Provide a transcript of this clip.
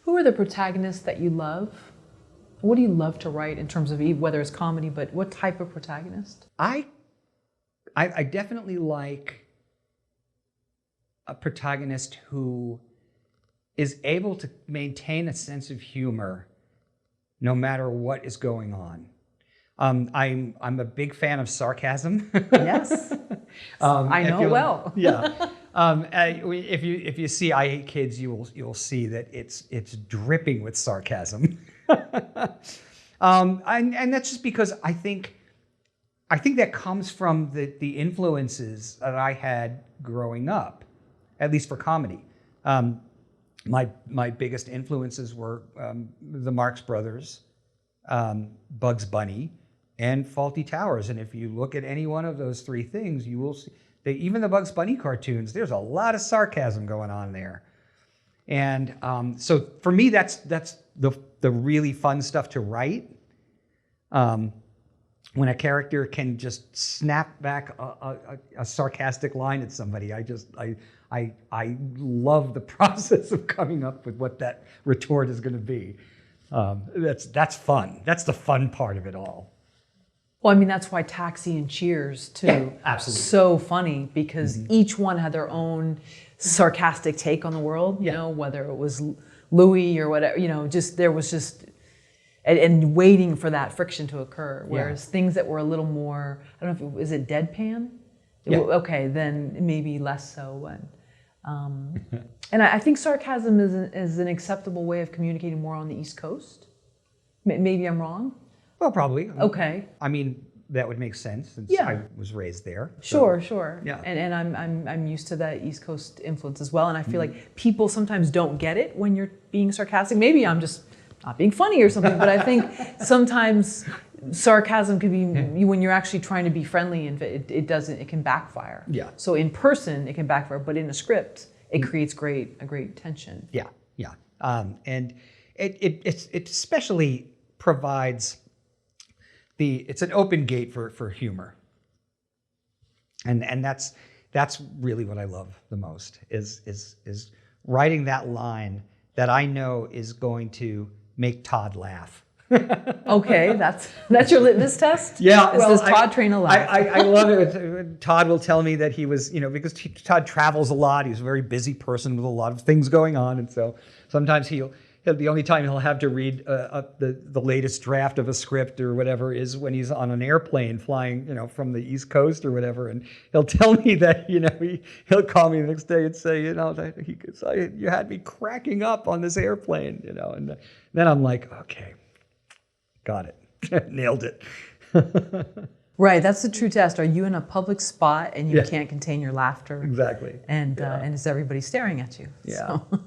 Who are the protagonists that you love? What do you love to write in terms of whether it's comedy, but what type of protagonist? I definitely like a protagonist who is able to maintain a sense of humor no matter what is going on. I'm a big fan of sarcasm. Yes, I know it well. Yeah. If you see I Hate Kids, you'll see that it's dripping with sarcasm. And that's just because I think that comes from the influences that I had growing up, at least for comedy. My biggest influences were the Marx Brothers, Bugs Bunny, and Faulty Towers. And if you look at any one of those three things, you will see that even the Bugs Bunny cartoons, there's a lot of sarcasm going on there. And so for me, that's the really fun stuff to write. When a character can just snap back a sarcastic line at somebody, I love the process of coming up with what that retort is going to be. That's fun. That's the fun part of it all. Well, I mean, that's why Taxi and Cheers, too, yeah, absolutely. So funny, because each one had their own sarcastic take on the world, you know, whether it was Louis or whatever, you know, there was and waiting for that friction to occur. Whereas things that were a little more, I don't know, is it deadpan? Yeah. Okay, then maybe less so. And I think sarcasm is an acceptable way of communicating more on the East Coast. Maybe I'm wrong? Well, probably. Okay. I mean, that would make sense since I was raised there. Sure, so, sure. Yeah. And I'm used to that East Coast influence as well. And I feel like people sometimes don't get it when you're being sarcastic. Maybe I'm just not being funny or something, but I think sometimes sarcasm could be when you're actually trying to be friendly, and it can backfire. Yeah. So in person it can backfire, but in a script it creates a great tension. Yeah, yeah. And it especially provides it's an open gate for humor. And that's really what I love the most is writing that line that I know is going to make Todd laugh. Okay, that's your litmus test? Yeah. Does Todd train a laugh? I love it. Todd will tell me that he was, because Todd travels a lot. He's a very busy person with a lot of things going on. And so sometimes the only time he'll have to read the latest draft of a script or whatever is when he's on an airplane flying, from the East Coast or whatever, and he'll tell me that, he'll call me the next day and say, that you had me cracking up on this airplane, and then I'm like, okay, got it, nailed it. Right, that's the true test. Are you in a public spot and you can't contain your laughter? Exactly. And is everybody staring at you? Yeah. So.